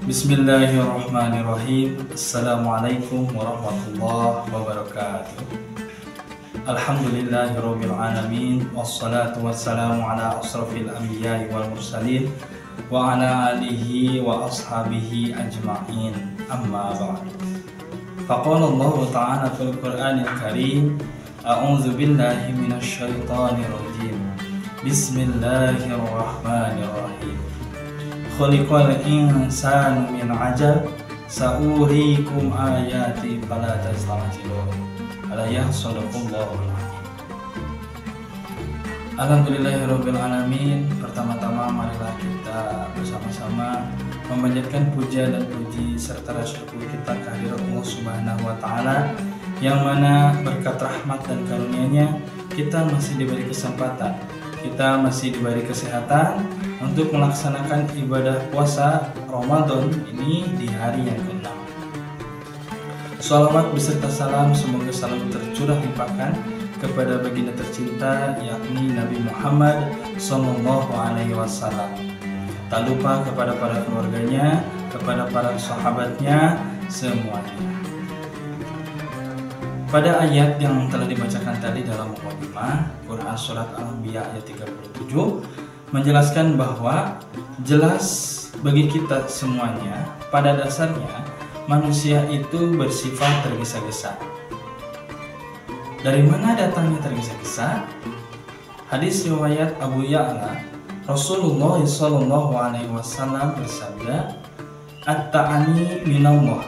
Bismillahirrahmanirrahim. Assalamualaikum warahmatullahi wabarakatuh. Alhamdulillahirabbil alamin wassalatu wassalamu ala asrofil anbiya'i wal mursalin wa ala alihi wa ashabihi ajma'in. Amma ba'd. Faqala Allah ta'ala fil Qur'anil Karim, a'udzu billahi minasy syaithanir rajim. Bismillahirrahmanirrahim. Khuliqal insanu min ajal sa'urikum ayati fala tasta'jilun. Alayah sadaqallahul azim. Alhamdulillahirabbil alamin. Pertama-tama marilah kita bersama-sama memanjatkan puja dan puji serta syukur kita kehadirat Allah Subhanahu wa taala, yang mana berkat rahmat dan karunia-Nya kita masih diberi kesempatan, kita masih diberi kesehatan untuk melaksanakan ibadah puasa Ramadan ini di hari yang ke-6. Shalawat beserta salam semoga selalu tercurah limpahkan kepada baginda tercinta, yakni Nabi Muhammad SAW. Tak lupa kepada para keluarganya, kepada para sahabatnya semuanya. Pada ayat yang telah dibacakan tadi dalam Muqaddimah Quran Surat Al-Anbiya ayat 37 menjelaskan bahwa jelas bagi kita semuanya, pada dasarnya manusia itu bersifat tergesa-gesa. Dari mana datangnya tergesa-gesa? Hadis riwayat Abu Ya'la, Rasulullah SAW bersabda, "At-ta'ani minallah,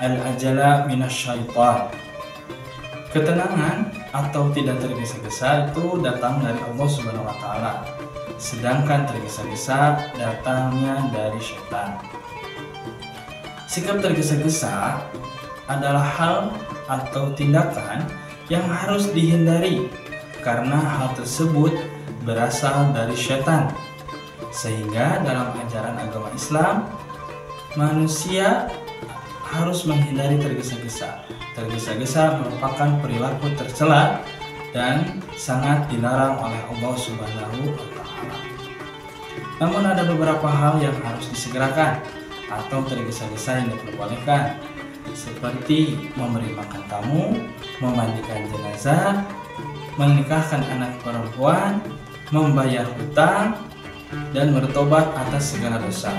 al-ajala minasyaitan." Ketenangan atau tidak tergesa-gesa itu datang dari Allah Subhanahu wa taala, sedangkan tergesa-gesa datangnya dari syaitan. Sikap tergesa-gesa adalah hal atau tindakan yang harus dihindari karena hal tersebut berasal dari syaitan. Sehingga dalam ajaran agama Islam, manusia harus menghindari tergesa-gesa. Tergesa-gesa merupakan perilaku tercela dan sangat dilarang oleh Allah Subhanahu wa taala. Namun ada beberapa hal yang harus disegerakan atau tergesa-gesa yang diperbolehkan, seperti memberi makan tamu, memandikan jenazah, menikahkan anak perempuan, membayar hutang, dan bertobat atas segala dosa,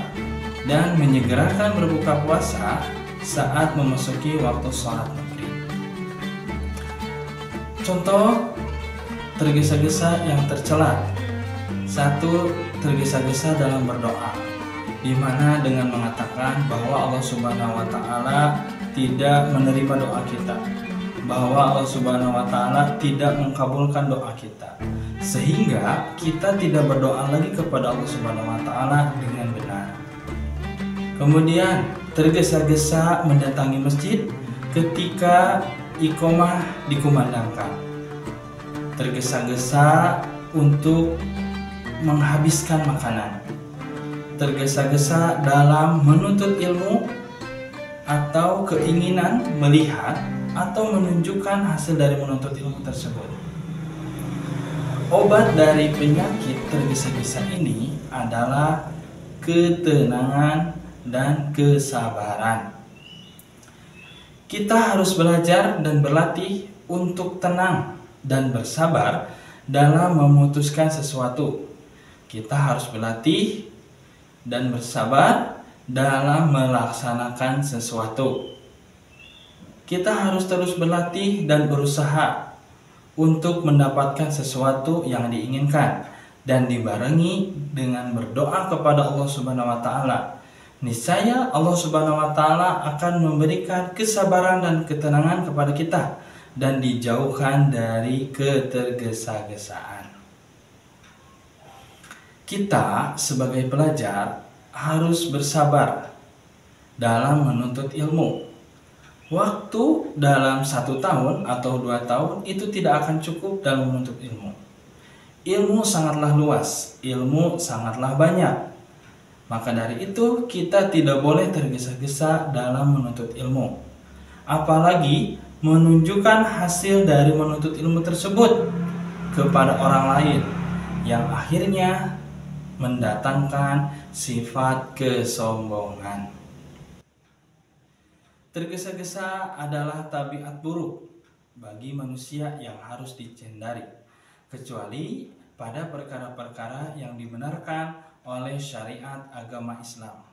dan menyegerakan berbuka puasa saat memasuki waktu sholat maghrib. Contoh tergesa-gesa yang tercela. 1. Tergesa-gesa dalam berdoa, di mana dengan mengatakan bahwa Allah Subhanahu wa taala tidak menerima doa kita, bahwa Allah Subhanahu wa taala tidak mengkabulkan doa kita, sehingga kita tidak berdoa lagi kepada Allah Subhanahu wa taala dengan benar. Kemudian tergesa-gesa mendatangi masjid ketika iqamah dikumandangkan. Tergesa-gesa untuk menghabiskan makanan. Tergesa-gesa dalam menuntut ilmu atau keinginan melihat atau menunjukkan hasil dari menuntut ilmu tersebut. Obat dari penyakit tergesa-gesa ini adalah ketenangan dan kesabaran. Kita harus belajar dan berlatih untuk tenang dan bersabar dalam memutuskan sesuatu. Kita harus berlatih dan bersabar dalam melaksanakan sesuatu. Kita harus terus berlatih dan berusaha untuk mendapatkan sesuatu yang diinginkan, dan dibarengi dengan berdoa kepada Allah Subhanahu wa taala. Niscaya Allah Subhanahu wa taala akan memberikan kesabaran dan ketenangan kepada kita dan dijauhkan dari ketergesa-gesaan. Kita sebagai pelajar harus bersabar dalam menuntut ilmu. Waktu dalam 1 tahun atau 2 tahun itu tidak akan cukup dalam menuntut ilmu. Ilmu sangatlah luas, ilmu sangatlah banyak. Maka dari itu kita tidak boleh tergesa-gesa dalam menuntut ilmu, apalagi menunjukkan hasil dari menuntut ilmu tersebut kepada orang lain, yang akhirnya mendatangkan sifat kesombongan. Tergesa-gesa adalah tabiat buruk bagi manusia yang harus dihindari, kecuali pada perkara-perkara yang dibenarkan oleh syariat agama Islam.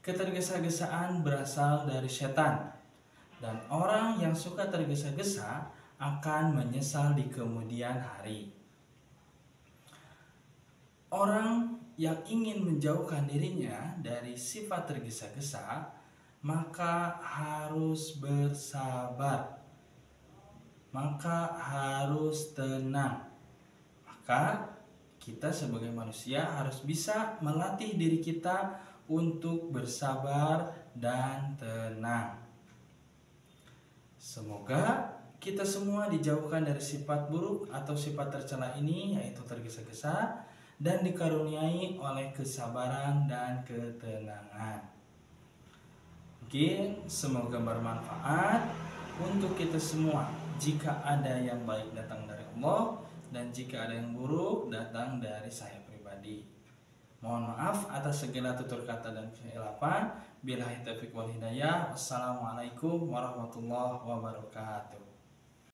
Ketergesa-gesaan berasal dari setan, dan orang yang suka tergesa-gesa akan menyesal di kemudian hari. Orang yang ingin menjauhkan dirinya dari sifat tergesa-gesa, maka harus bersabar, maka harus tenang. Maka kita sebagai manusia harus bisa melatih diri kita untuk bersabar dan tenang. Semoga kita semua dijauhkan dari sifat buruk atau sifat tercela ini, yaitu tergesa-gesa, dan dikaruniai oleh kesabaran dan ketenangan. Mungkin semoga bermanfaat untuk kita semua. Jika ada yang baik datang dari Allah, dan jika ada yang buruk datang dari saya pribadi. Mohon maaf atas segala tutur kata dan kehilafan. Billahi taufiq wal hidayah. Wassalamualaikum warahmatullahi wabarakatuh.